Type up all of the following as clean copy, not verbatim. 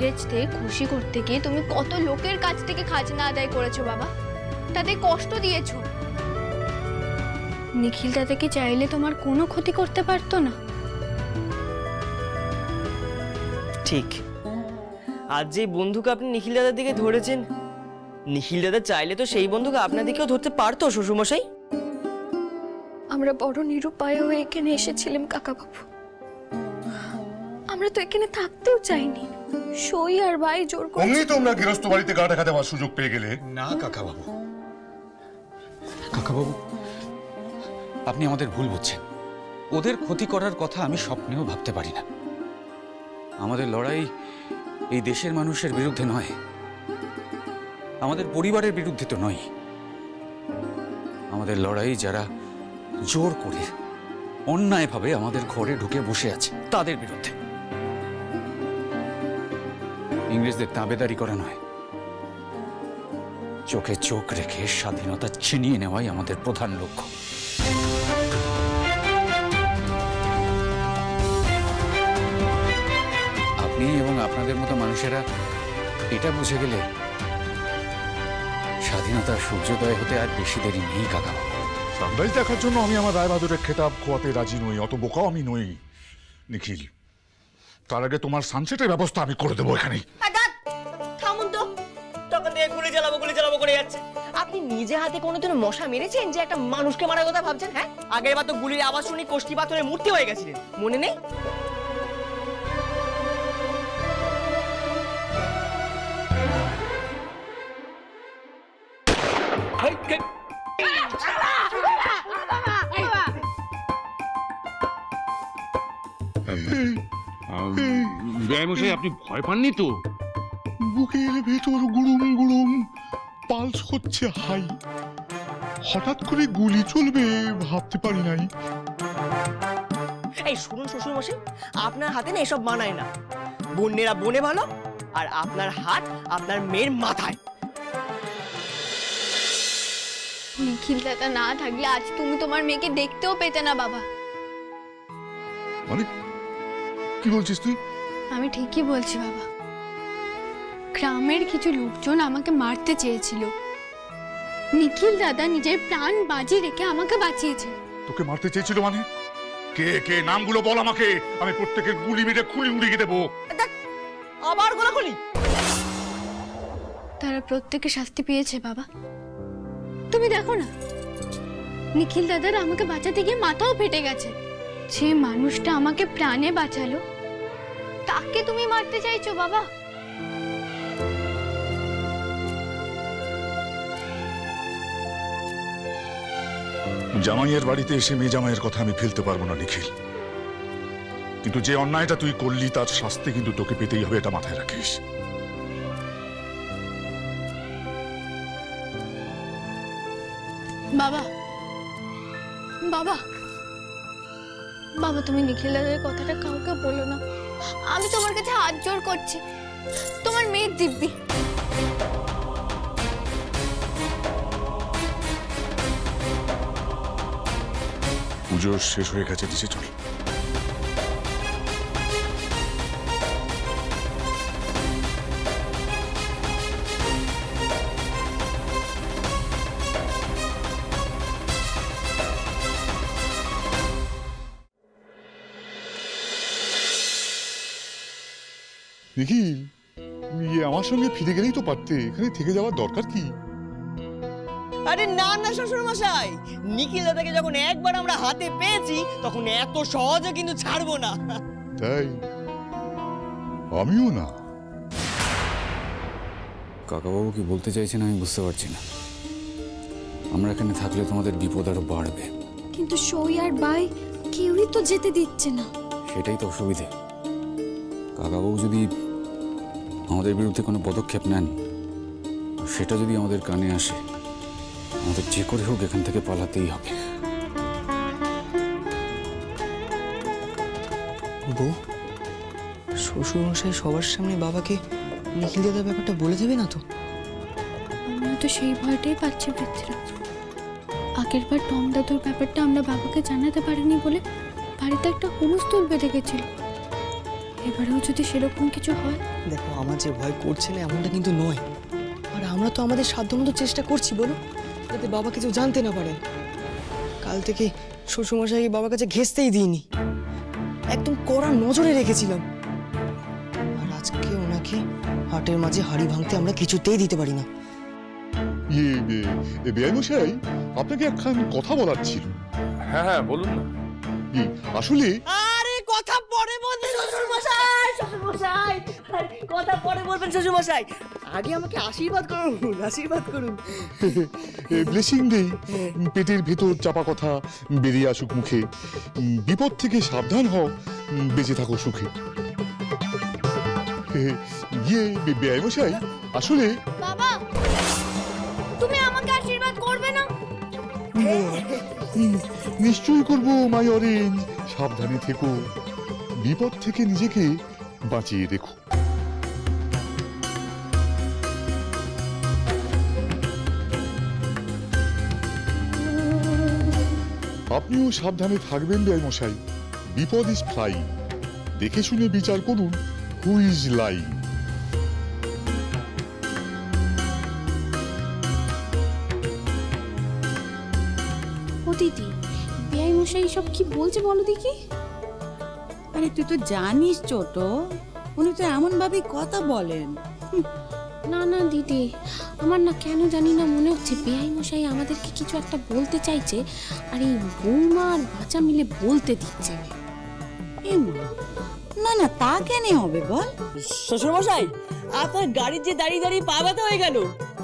ইংরেজদের খুশি করতে গিয়ে তুমি কত লোকের কাছ থেকে খাজনা আদায় করেছো বাবা, তাদের কষ্ট দিয়েছো। নিখিল দাদাকে চাইলে তোমার কোনো ক্ষতি করতে পারতো না। ঠিক, আজ যে বন্ধুকে আপনি নিখিল দাদার দিকে ধরেছেন, নিখিল দাদা চাইলে তো সেই বন্ধুকে আপনার দিকেও ধরতে পারতো শ্বশুরমশাই। আমরা বড় নিরুপায় হয়ে এখানে এসেছিলাম কাকা বাবু, আমরা তো এখানে থাকতেও চাইনি। সই আর ভাই জোর করে অমনি তোমরা গৃহস্থ বাড়িতে গা ঢাকা দেওয়ার সুযোগ পেয়ে গেলে। না কাকাবাবু, কাকাবাবু আপনি আমাদের ভুল বুঝছেন। ওদের ক্ষতি করার কথা আমি স্বপ্নেও ভাবতে পারি না। আমাদের লড়াই এই দেশের মানুষের বিরুদ্ধে নয়, আমাদের পরিবারের বিরুদ্ধে তো নয়। আমাদের লড়াই যারা জোর করে অন্যায়ভাবে আমাদের ঘরে ঢুকে বসে আছে তাদের বিরুদ্ধে। ইংরেজদের তাবেদারি করা নয়, চোখে চোখ রেখে স্বাধীনতা ছিনিয়ে নেওয়াই আমাদের প্রধান লক্ষ্য। আপনি এবং আপনাদের মতো মানুষেরা এটা বুঝে গেলে স্বাধীনতার সূর্যোদয় হতে আর বেশি দেরি নেই কাকাবাবু। সানরাইজ দেখার জন্য আমি আমার রায়বাহাদুরের খেতাব খোয়াতে রাজি নই, অত বোকাও আমি নই নিখিল। তার আগে তোমার সানসেটের ব্যবস্থা আমি করে দেবো এখানেই। থামুন তো, তখন থেকে গুলি চালাবো করে যাচ্ছে। আপনি নিজে হাতে কোনোদিন মশা মেরেছেন যে একটা মানুষকে মারার কথা ভাবছেন? হ্যাঁ, আগের বার তো গুলির আওয়াজ শুনি কোষ্ঠী পাথরের মূর্তি হয়ে গেছিলেন, মনে নেই? মশাই আপনি ভয় পাননি তো? বুকের ভেতর গুড়ুম গুড়ুম পালস হচ্ছে হাই, হঠাৎ করে গুলি চলবে ভাবতে পারি নাই। এই শুনুন শ্বশুর মশাই, আপনার হাতে না এসব মানায় না। বন্যেরা বনে ভালো, আর আপনার হাত আপনার মেয়ের মাথায়। নিখিল দাদা না থাকলে আজ তুমি তোমার মেয়েকে দেখতেও পেতে না বাবা। মানে কি বলছিস তুই? আমি ঠিকই বলছি বাবা। গ্রামের কিছু লোকজন আমাকে মারতে চেয়েছিল, নিখিল দাদা নিজের প্রাণ বাজি রেখে আমাকে বাঁচিয়েছে। তোকে মারতে চেয়েছিল মানে? কে কে নামগুলো বল আমাকে, আমি প্রত্যেকের গুলি মেরে খুলি উড়িয়ে দেবো। আবার গোলাগুলি? তারা প্রত্যেকে শাস্তি পেয়েছে বাবা। তুমি দেখো না, নিখিল দাদার আমাকে বাঁচাতে গিয়ে মাথাও ফেটে গেছে। যে মানুষটা আমাকে প্রাণে বাঁচালো তাকে তুমি মারতে চাইছো বাবা? জামাইয়ের বাড়িতে এসে মেয়ে জামাইয়ের কথা আমি ফেলতে পারবো না নিখিল, কিন্তু যে অন্যায়টা তুই করলি তার শাস্তি কিন্তু তোকে পেতেই হবে, এটা মাথায় রাখিস। বাবা বাবা বাবা, তুমি নিখিল দাদার কথাটা কাউকে বলো না। আমি তোমার কাছে হাত জোর করছি, তোমার মেয়ের দিব্যি। পুজো শেষ হয়ে গেছে, দিছে চল। নিখিল, আমার সঙ্গে ফিরে গেলেই তো পারতে, এখানে থেকে যাওয়ার দরকার কি? আরে না না শ্বশুর মশাই, নিখিল দাদাকে যখন একবার আমরা হাতে পেয়েছি তখন এত সহজে কিন্তু ছাড়বো না। তাই আমিও না। কাকাবাবু কি বলতে চাইছেন আমি বুঝতে পারছি না। আমরা এখানে থাকলে তোমাদের বিপদ আরো বাড়বে। কিন্তু সই আর ভাই কেউই তো যেতে দিচ্ছে না। সেটাই তো অসুবিধে। কাকাবাবু যদি আমাদের বিরুদ্ধে কোনো পদক্ষেপ নেন, সেটা যদি আমাদের কানে আসে, আমাদের যে করে হোক এখান থেকে পালাতেই হবে। বউ, শ্বশুরমশাই সবার সামনে বাবাকে নিখিল দাদার ব্যাপারটা বলে দেবে না তো? আমিও তো সেই ভয়টাই পাচ্ছি পৃথ্বীরাজ। আগের বার টম দাদুর ব্যাপারটা আমরা বাবাকে জানাতে পারিনি বলে বাড়িতে একটা হুলস্থুল বেঁধে গেছিল। এবারেও যদি সেরকম কিছু হয়? দেখো, আমার যে ভয় করছে না এমনটা কিন্তু নয়। আর আমরা তো আমাদের সাধ্যমতো চেষ্টা করছি, বলো, যাতে বাবা কিছু জানতে না পারেন। কাল থেকে শ্বশুরমশাই বাবার কাছে ঘেঁচতেই দিইনি, একদম কড়া নজরে রেখেছিলাম। আর আজকে ওনাকে হাটের মাঝে হাড়ি ভাঙতে আমরা কিছুতেই দিতে পারি না। বেআই মশাই, আপনাকে একখান কথা বলার ছিল। হ্যাঁ হ্যাঁ বলুন না। আসলে আরে কথা পরে বলবেন শ্বশুরমশাই, শ্বশুরমশাই, কথা পরে বলবেন শ্বশুরমশাই। আগে আমাকে আশীর্বাদ করুন, আশীর্বাদ করুন। ব্লেসিং দেই, পেটের ভেতর চাপা কথা বেরিয়ে আসুক মুখে। বিপদ থেকে সাবধান হও, বেঁচে থাকো সুখে। বেআই মশাই, আসলে বাবা, তুমি আমাকে আশীর্বাদ করবে না? নিশ্চয়ই করব মাই অরেঞ্জ। সাবধানে থেকো, বিপদ থেকে নিজেকে বাঁচিয়ে রেখো। আপনিও সাবধানে থাকবেন বেআই মশাই। বিপদ ইজ ফ্লাই, দেখে শুনে বিচার করুন হু ইজ লাই। ও দিদি, বেআই মশাই সব কি বলছে বলো দেখি। আরে তুই তো জানিস ছোট, উনি তো এমন ভাবে কথা বলেন। না না দিদি, আমার না কেন জানি না মনে হচ্ছে বেআই মশাই আমাদেরকে কিছু একটা বলতে চাইছে, আর এই বৌমা আর বাচ্চা মিলে বলতে দিচ্ছে। এ মা, না না তা কেন হবে বল? শ্বশুরমশাই, আপনার গাড়ির যে দাঁড়িয়ে দাঁড়িয়ে পা ব্যথা হয়ে গেল,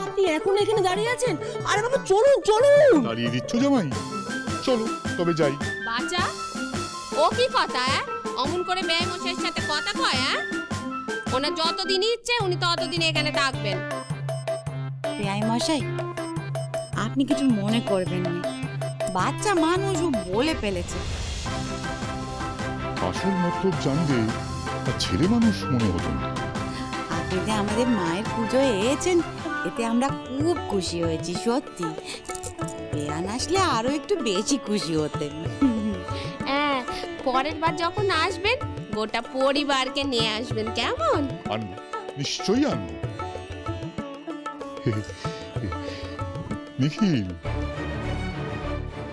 আপনি এখন এখানে দাঁড়িয়ে আছেন? আরে বাবা চলুন চলুন। দাঁড়িয়ে দিচ্ছ জামাই? চলো তবে যাই। বাচ্চা, ও কি কথা? অমন করে বেআই মশাইয়ের সাথে কথা কয়? ওনার যতদিন ইচ্ছে উনি ততদিন এখানে থাকবেন। বেআই মশাই, আপনি কিছু মনে করবেন না, বাচ্চা মানুষ ও বলে ফেলেছে। আসল মতলব জানলে আর ছেলে মানুষ মনে হতো না। আপনি যে আমাদের মায়ের পুজোয় এসেছেন, এতে আমরা খুব খুশি হয়েছি সত্যি। বেয়ান আসলে আরো একটু বেশি খুশি হতেন। হ্যাঁ, পরের বার যখন আসবেন গোটা পরিবারকে নিয়ে আসবেন, কেমন? আনবো, নিশ্চয়ই আনবো। নিখিল,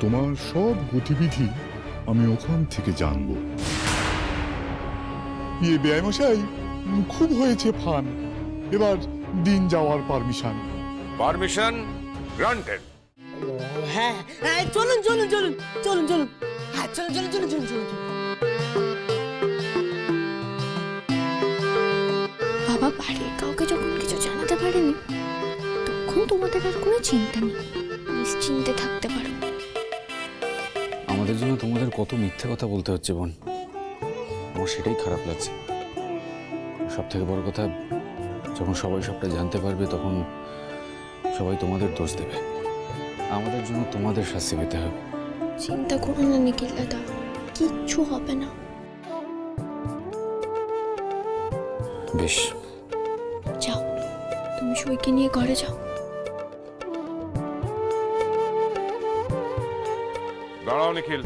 তোমার সব গতিবিধি আমি ওখান থেকে জানবো। বেআই মশাই, খুব হয়েছে ফান। এবার দিন যাওয়ার পারমিশন। Permission granted. হ্যাঁ হ্যাঁ, চলুন চলুন চলুন চলুন চলুন, হ্যাঁ চলুন চলুন চলুন চলুন চলুন। বাবা বাড়ির কাউকে যখন কিছু জানাতে পারেনি, তখন তোমাদের আর কোনো চিন্তা নেই, নিশ্চিন্তে থাকতে পারো। আমাদের জন্য তোমাদের কত মিথ্যে কথা বলতে হচ্ছে বোন, আমার সেটাই খারাপ লাগছে। সব থেকে বড় কথা, যখন সবাই সবটা জানতে পারবে তখন সবাই তোমাদের দোষ দেবে। আমাদের জন্য তোমাদের শাস্তি পেতে হবে। চিন্তা করো না নিখিল দাদা, কিচ্ছু হবে না। বেশ, যাও, তুমি সইকে নিয়ে ঘরে যাও। দাঁড়াও নিখিল।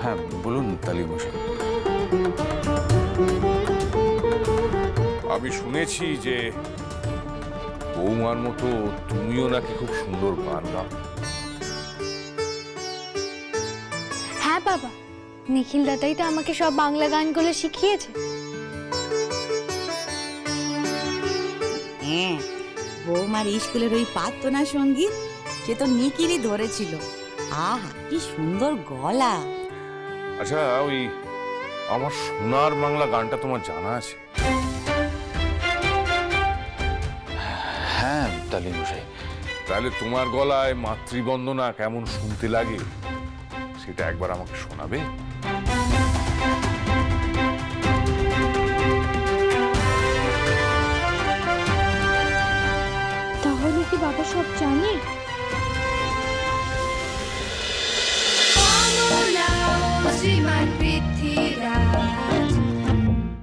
হ্যাঁ বলুন তালি মশাই। আমি শুনেছি যে বৌমার মতো তুমিও নাকি খুব সুন্দর গান গাও। হ্যাঁ বাবা, নিখিল দাদাই তো আমাকে সব বাংলা গানগুলো শিখিয়েছে। হ্যাঁ, বৌমার স্কুলের ওই প্রার্থনা সঙ্গীত সে তো নিকিলই ধরেছিল। আহা কি সুন্দর গলা। আচ্ছা, ওই আমার সোনার বাংলা গানটা তোমার জানা আছে? হ্যাঁ তালি মশাই। তাহলে তোমার গলায় মাতৃবন্দনা কেমন শুনতে লাগে সেটা একবার আমাকে শোনাবে? তাহলে কি বাবা সব জানে? শ্রীমান পৃথ্বীরাজ